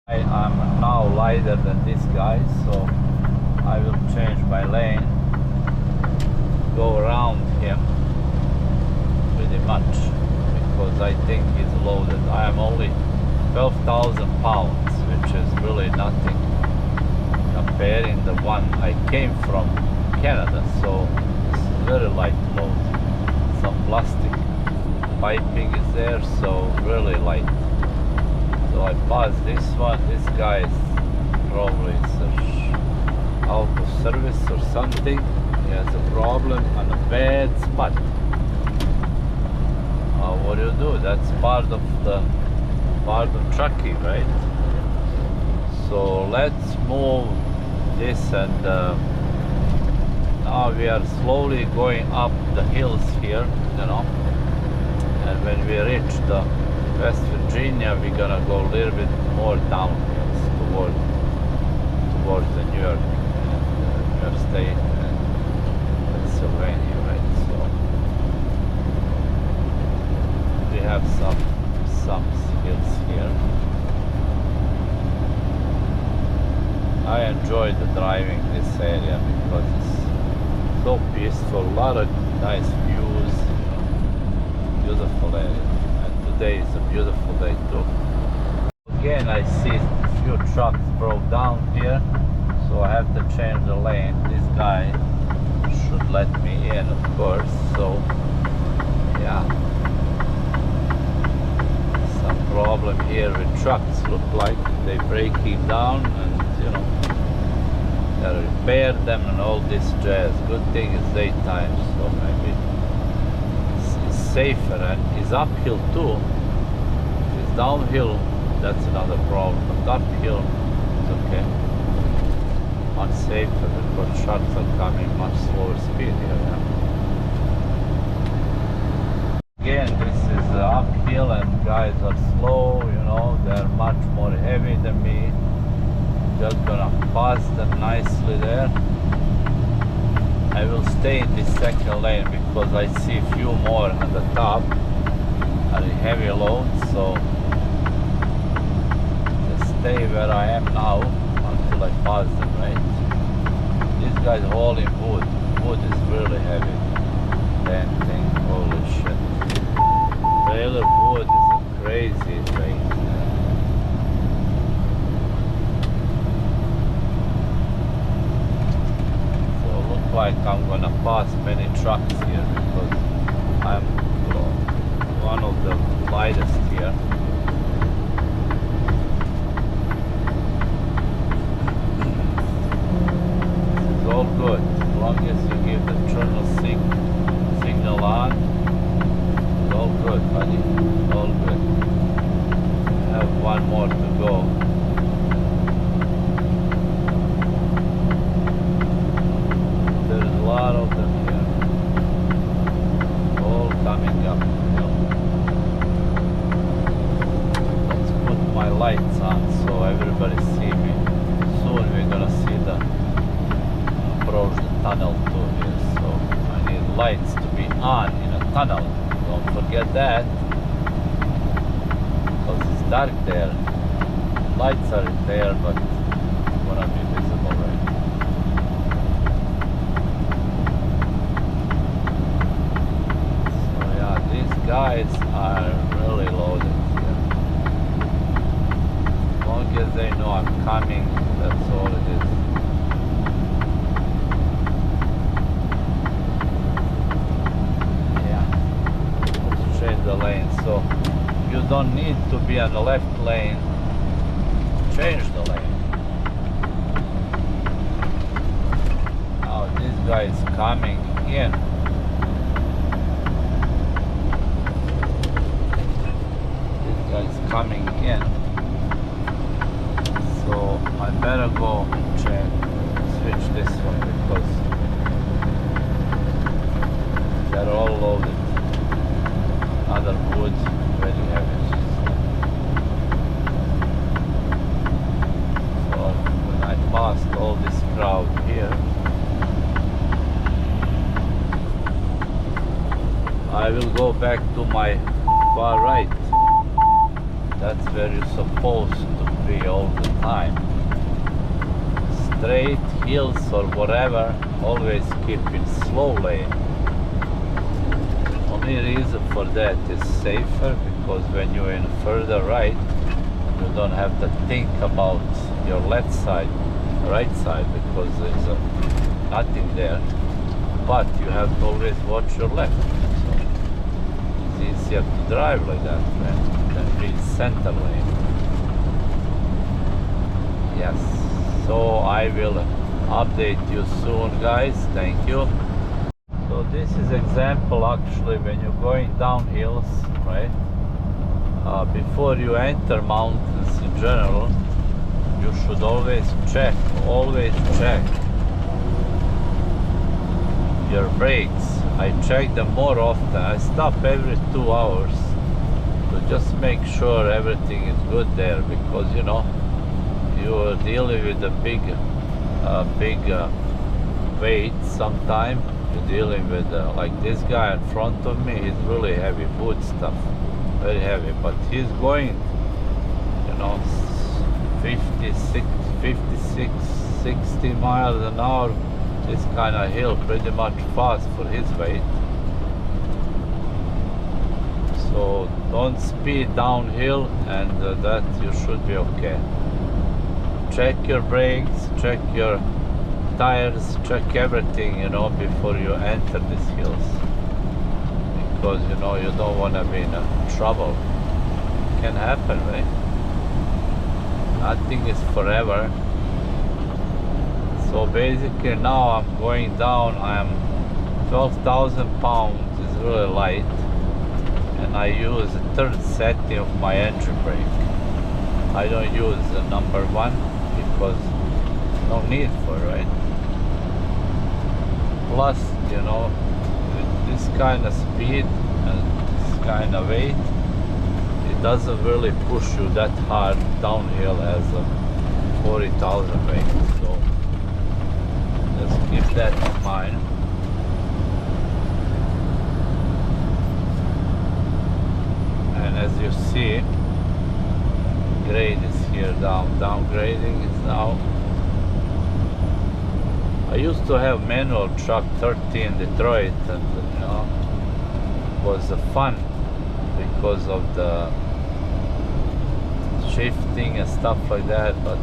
I am now lighter than this guy, so I will change my lane, go around him pretty much, because I think he's loaded. I am only 12,000 pounds, which is really nothing comparing the one I came from Canada, so it's very light load. Some plastic piping is there, so really light. So I passed this one. This guy is probably out of service or something. He has a problem on a bad spot. What do you do? That's part of trucking, right? So let's move this, and now we are slowly going up the hills here, you know. And when we reach the West Virginia, we're gonna go a little bit more downhills towards the New York State and Pennsylvania, right? So we have some hills here. I enjoy the driving this area because it's so peaceful, a lot of nice views, beautiful area. Today is a beautiful day too. Again, I see a few trucks broke down here, so I have to change the lane. This guy should let me in, of course. So yeah, some problem here with trucks. Look like they breaking down, and you know, gotta repair them and all this jazz. Good thing it's daytime, so maybe safer, and it's uphill too. If it's downhill, that's another problem, but uphill is okay. Much safer because trucks are coming much slower speed here now. Again, this is uphill and guys are slow, you know, they're much more heavy than me. Just gonna pass them nicely there. I will stay in this second lane because I see a few more on the top are heavy loads, so just stay where I am now until I pass them, right? This guy's hauling wood. Wood is really heavy. Damn thing, holy shit. Trailer wood is a crazy thing. Like I'm gonna pass many trucks here because I'm one of the lightest here. It's all good as long as you give the turtle signal on. It's all good, buddy. All good. I have one more to go. A lot of them here, all coming up. Let's put my lights on so everybody see me. Soon we're gonna see the approach the tunnel too here. So I need lights to be on in a tunnel. Don't forget that, because it's dark there. Lights are there, but gonna be visible, right? Guys are really loaded here. As long as they know I'm coming, that's all it is. Yeah, let's change the lane. So you don't need to be on the left lane. Change the lane. Now this guy is coming in. Coming in, so I better go switch this one because they're all loaded. Other wood, very heavy. So when I passed all this crowd here, I will go back to my far right. That's where you're supposed to be all the time. Straight hills or whatever, always keep in slow lane. Only reason for that is safer, because when you're in further right, you don't have to think about your left side, right side, because there's nothing there. But you have to always watch your left. So it's easier to drive like that than be center lane. Yes. So I will update you soon, guys. Thank you. So this is example actually when you're going down hills, right? Before you enter mountains in general, you should always check your brakes. I check them more often. I stop every 2 hours to just make sure everything is good there, because you know you are dealing with a big weight sometime. You're dealing with like this guy in front of me. He's really heavy boot stuff, very heavy, but he's going, you know, 56, 60 miles an hour. This kind of hill pretty much fast for his weight. So don't speed downhill, and that you should be okay. Check your brakes, check your tires, check everything, you know, before you enter these hills, because you know you don't want to be in trouble. It can happen, right? Nothing is forever. So basically now I'm going down. I am 12,000 pounds, is really light, and I use the third setting of my engine brake. I don't use the number 1 because no need for it, right? Plus, you know, with this kind of speed and this kind of weight, it doesn't really push you that hard downhill as a 40,000 weight. So just keep that in mind. And as you see, grade is here downgrading is now. I used to have manual truck 30 in Detroit, and you know, it was fun because of the shifting and stuff like that. But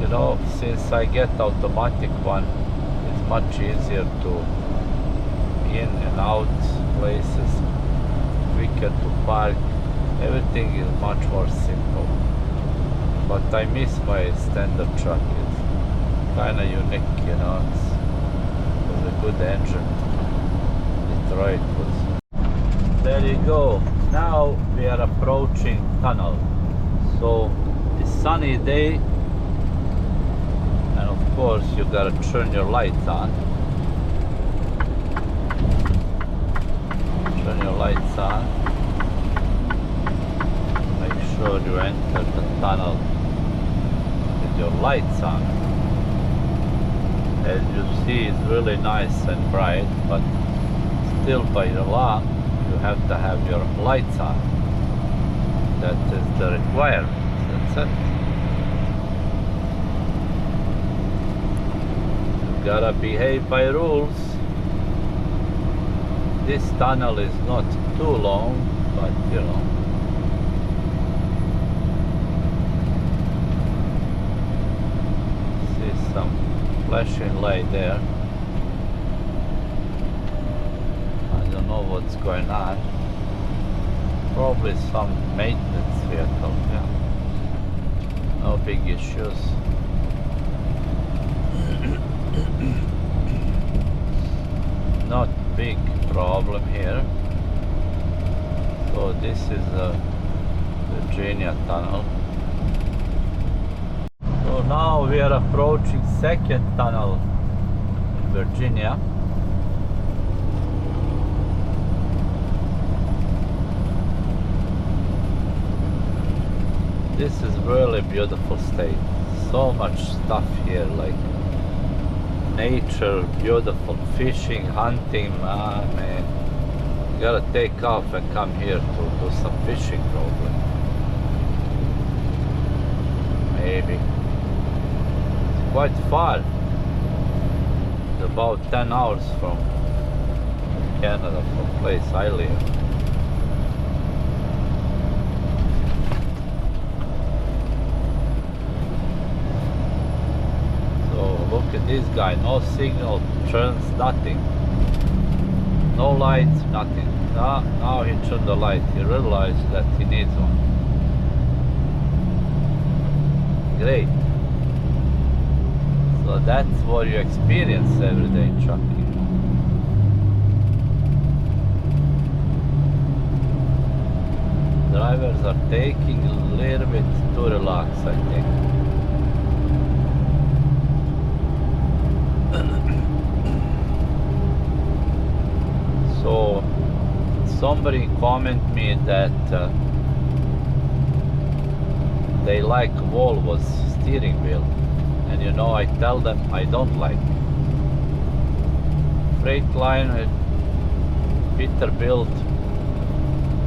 you know, since I get automatic one, it's much easier to in and out places, quicker to park. Everything is much more simple. But I miss my standard truck. It's kind of unique, you know. It was a good engine. Detroit was. There you go. Now we are approaching tunnel. So it's sunny day, and of course you gotta turn your lights on. Turn your lights on. Make sure you enter the tunnel with your lights on. As you see, it's really nice and bright, but still by the law you have to have your lights on. That is the requirement. That's it. You gotta behave by rules. This tunnel is not too long, but you know. See some flashing light there. I don't know what's going on. Probably some maintenance vehicle, yeah. No big issues. Not big problem here. So this is the Virginia tunnel. So now we are approaching second tunnel in Virginia. This is really beautiful state. So much stuff here, like nature, beautiful fishing, hunting. Man, you gotta take off and come here to do some fishing probably. maybe. It's quite far. It's about 10 hours from Canada, from place I live. So look at this guy, no signal, turns nothing. No lights, nothing. Now he turned the light. He realized that he needs one. Great. So that's what you experience every day in trucking. Drivers are taking a little bit too relax, I think. So somebody comment me that they like Volvo's steering wheel, and you know, I tell them I don't like. Freightliner, Peterbilt,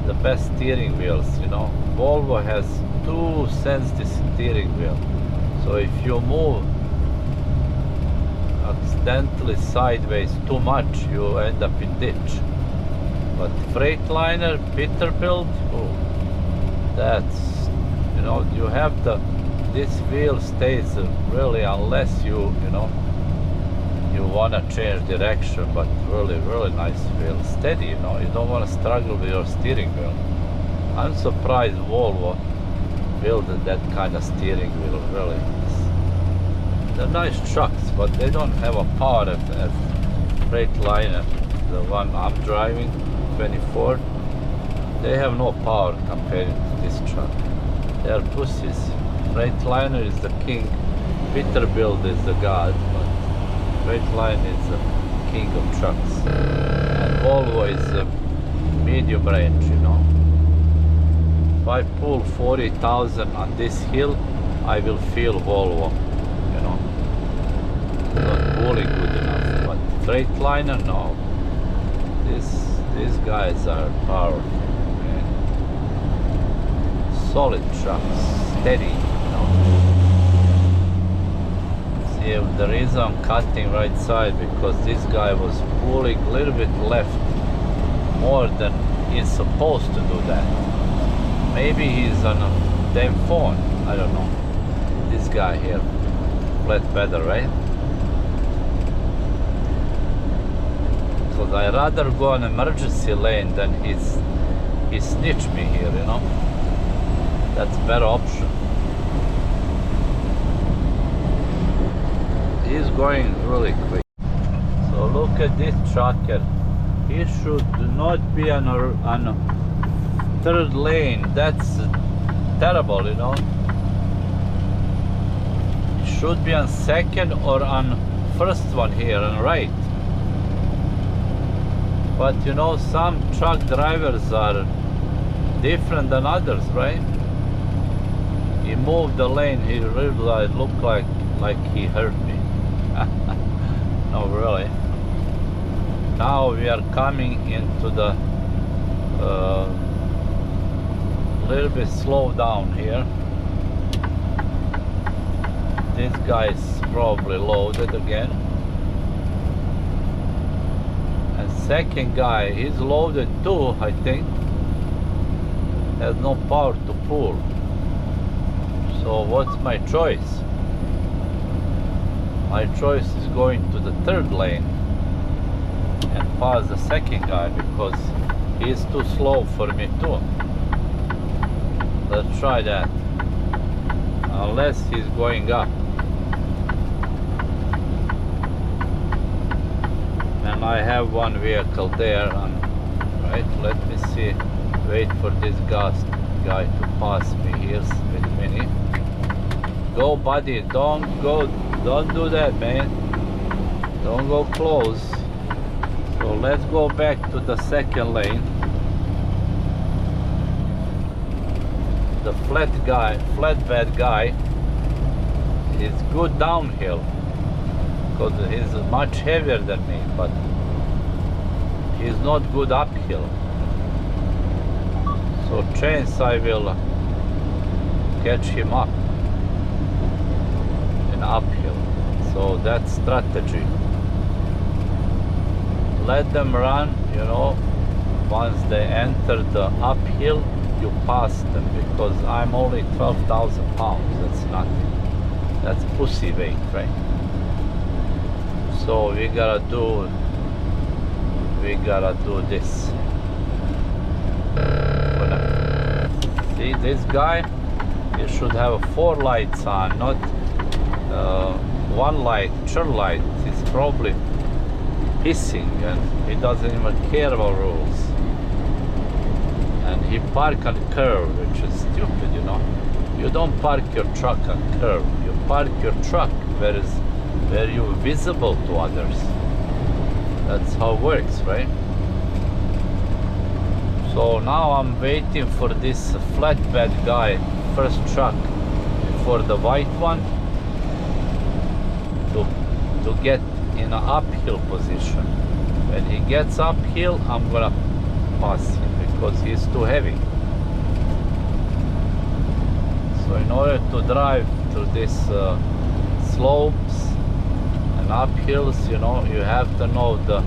the best steering wheels, you know. Volvo has too sensitive steering wheel, so if you move accidentally sideways too much, you end up in ditch. But Freightliner, Peterbilt, oh, that's, you know, you have this wheel stays really, unless you know, you want to change direction, but really nice wheel, steady, you know, you don't want to struggle with your steering wheel. I'm surprised Volvo built that kind of steering wheel, really. They're nice trucks, but they don't have a power as Freightliner, the one I'm driving, 24. They have no power compared to this truck. They are pussies. Freightliner is the king, Peterbilt is the god, but Freightliner is the king of trucks. And Volvo is a medium range, you know. If I pull 40,000 on this hill, I will feel Volvo, you know. Not pulling good enough, but Freightliner, no. These guys are powerful, man. Solid trucks, steady, you know. See, the reason I'm cutting right side, because this guy was pulling a little bit left more than he's supposed to do that. Maybe he's on a damn phone, I don't know. This guy here, flat pedal, right? Because I'd rather go on emergency lane than he snitched me here, you know. That's a better option. He's going really quick. So look at this trucker. He should not be on a third lane. That's terrible, you know. He should be on second or on first one here on right. But you know, some truck drivers are different than others, right? He moved the lane, he really looked like he hurt me. No, really. Now we are coming into the little bit slow down here. This guy is probably loaded again. Second guy, he's loaded too, I think. Has no power to pull. So what's my choice? My choice is going to the third lane and pass the second guy, because he's too slow for me too. Let's try that. Unless he's going up. And I have one vehicle there, right? Let me see. Wait for this guy to pass me here. Wait a minute. Go, buddy. Don't do that, man. Don't go close. So let's go back to the second lane. The flatbed guy is good downhill, because he's much heavier than me, but he's not good uphill. So chance I will catch him up. So that's strategy. Let them run, you know. Once they enter the uphill, you pass them, because I'm only 12,000 pounds. That's nothing. That's pussy weight, right? So we gotta do this. See this guy? You should have 4 lights on, not one light, turn light. He's probably pissing and he doesn't even care about rules. And he park on curve, which is stupid, you know. You don't park your truck on curve. You park your truck where you're visible to others. That's how it works, right? So now I'm waiting for this flatbed guy, first truck before the white one, to get in an uphill position. When he gets uphill, I'm gonna pass him because he's too heavy. So in order to drive through these slopes and uphills, you know, you have to know the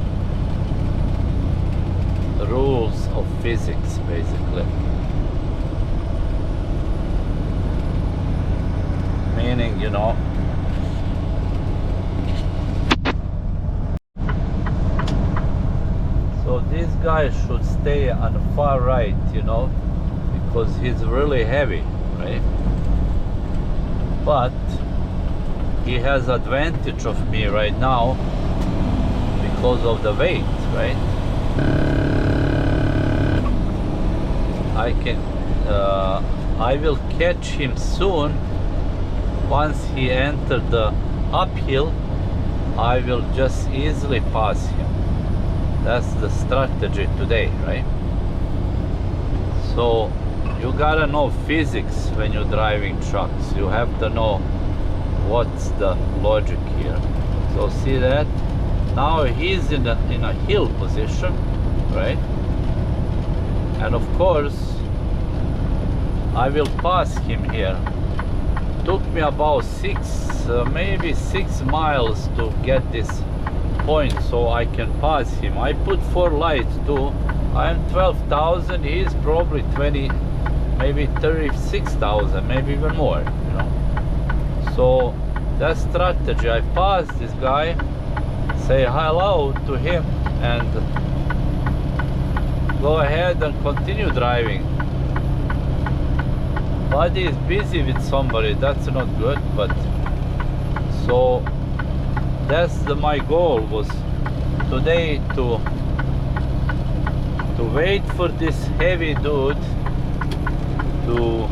rules of physics, basically. Meaning, you know, so this guy should stay on the far right, you know, because he's really heavy, right? But he has advantage of me right now because of the weight, right? I will catch him soon. Once he entered the uphill, I will just easily pass him. That's the strategy today, right? So you gotta know physics when you're driving trucks. You have to know what's the logic here. So see that? Now he's in a hill position, right? And of course, I will pass him here. Took me about maybe 6 miles to get this point so I can pass him. I put 4 lights too. I'm 12,000, he's probably 20, maybe 36,000, maybe even more, you know. So that's strategy. I pass this guy, say hello to him, and go ahead and continue driving. Buddy is busy with somebody, that's not good. But so that's my goal was today to wait for this heavy dude to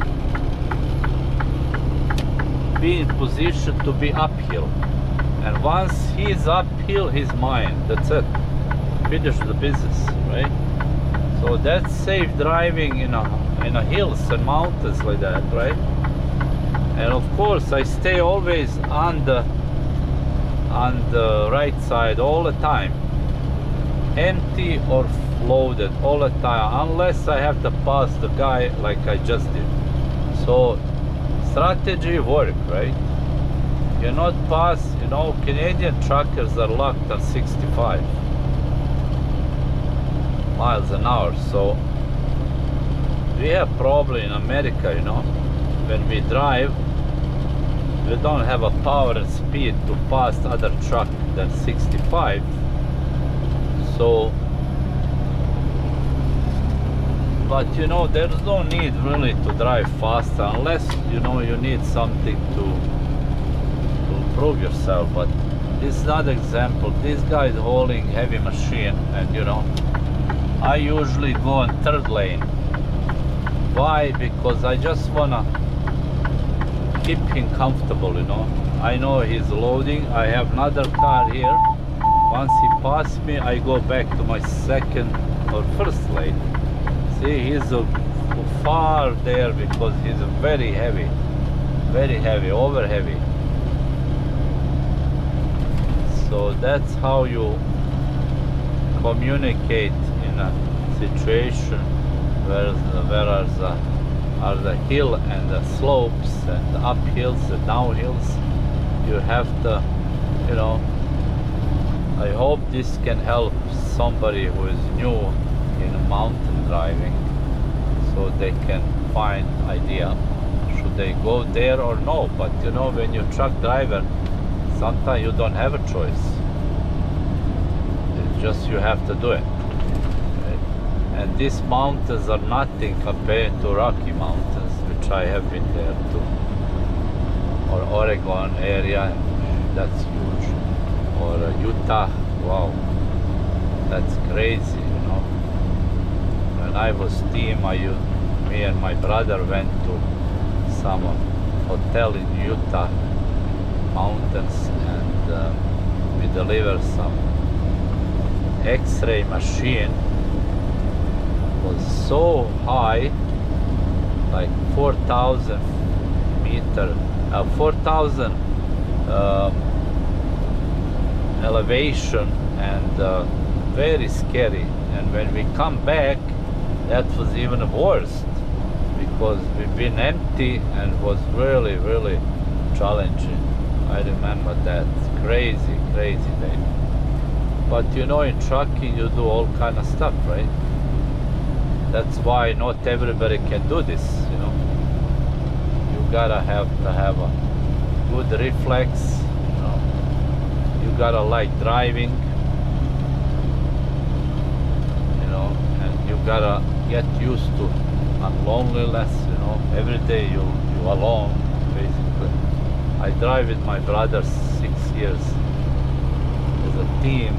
be in position to be uphill, and once he's uphill, he's mine. That's it. Finish the business, right? So that's safe driving in a hills and mountains like that, right? And of course, I stay always on the right side all the time, empty or loaded all the time, unless I have to pass the guy like I just did. So strategy work, right? You not pass, you know, Canadian truckers are locked on 65 miles an hour. So we have problem in America, you know, when we drive, we don't have a power and speed to pass other truck than 65. So, but you know, there's no need really to drive faster unless, you know, you need something to prove yourself. But this is another example. This guy is hauling heavy machine, and you know, I usually go on 3rd lane. Why? Because I just wanna keep him comfortable, you know. I know he's loading. I have another car here. Once he passes me, I go back to my 2nd or 1st lane. See, he's far there because he's very heavy, over heavy. So that's how you communicate in a situation where are the hill and the slopes and the uphills and downhills. You have to you know, I hope this can help somebody who is new in mountain driving, so they can find idea should they go there or no. But you know, when you're truck driver, sometimes you don't have a choice. It's just you have to do it. Right? And these mountains are nothing compared to Rocky Mountains, which I have been there too, or Oregon area, that's huge, or Utah. Wow, that's crazy, you know. When I was team, me and my brother went to some hotel in Utah mountains, and we delivered some X-ray machine. Was so high, like 4,000 meter, 4,000 elevation, and very scary. And when we come back, that was even worse, because we've been empty and was really, really challenging. I remember that. Crazy, crazy day. But you know, in trucking you do all kind of stuff, right? That's why not everybody can do this, you know. You gotta have to have a good reflex, you know. You gotta like driving, you know, and you gotta get used to loneliness, you know. Every day you alone, basically. I drive with my brother 6 years as a team.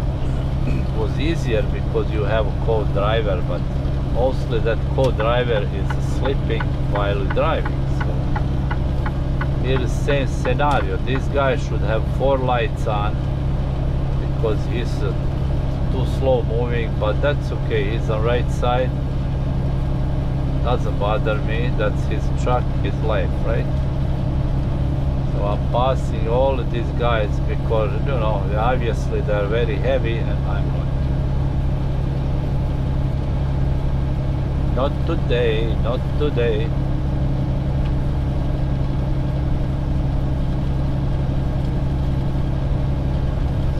It was easier because you have a co-driver, but mostly that co-driver is sleeping while driving. So here is the same scenario. This guy should have 4 lights on because he's too slow moving, but that's okay. He's on right side. Doesn't bother me. That's his truck, his life, right? So I'm passing all of these guys because, you know, obviously they're very heavy and I'm not. Not today, not today.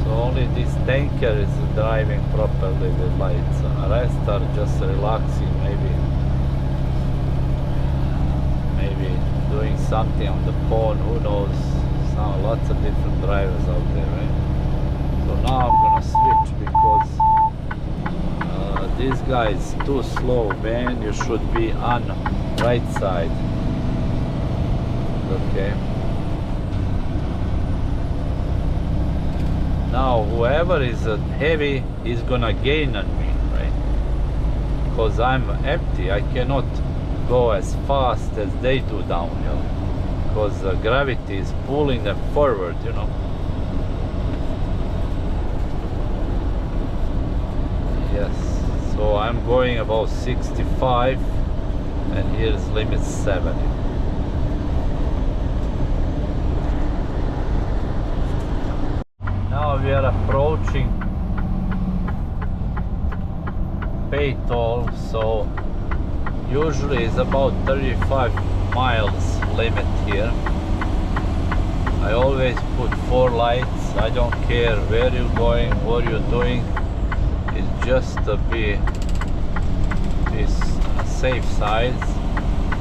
So only this tanker is driving properly with lights. The rest are just relaxing, maybe doing something on the phone, who knows. Lots of different drivers out there, right? So now I'm gonna switch because this guy is too slow, man. You should be on right side. Okay. Now whoever is heavy is gonna gain on me, right? Because I'm empty. I cannot go as fast as they do downhill, because gravity is pulling them forward, you know. Yes, so I'm going about 65 and here's limit 70. Now we are approaching Paytoll, so usually it's about 35 miles limit here. I always put 4 lights. I don't care where you're going, what you're doing. It's just to be this safe side,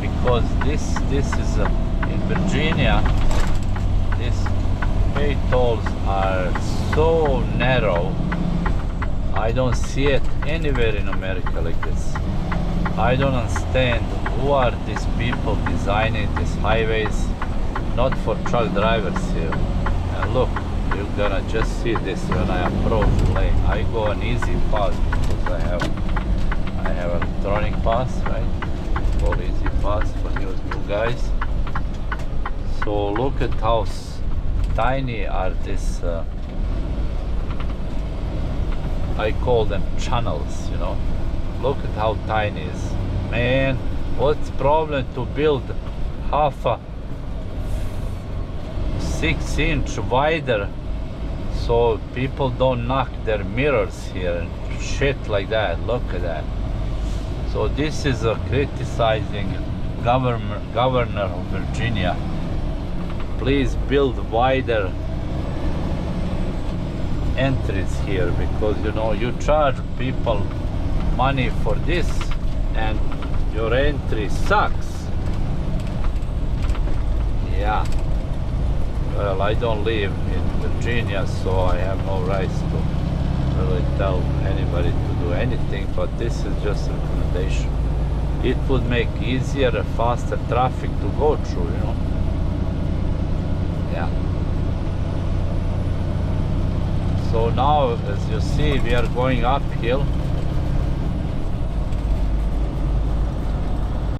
because this is in Virginia. These Paytolls are so narrow. I don't see it anywhere in America like this. I don't understand who are these people designing these highways, not for truck drivers here. And look, you're gonna just see this when I approach the lane. I go an easy pass because I have electronic pass, right? Called easy pass for you guys. So look at how tiny are these. I call them channels, you know. Look at how tiny it is. Man, what's the problem to build half a 6-inch wider so people don't knock their mirrors here and shit like that? Look at that. So this is criticizing governor of Virginia. Please build wider entries here, because you know you charge people money for this and your entry sucks. Yeah. Well, I don't live in Virginia, so I have no rights to really tell anybody to do anything, but this is just a recommendation. It would make easier and faster traffic to go through, you know. Yeah. So now, as you see, we are going uphill.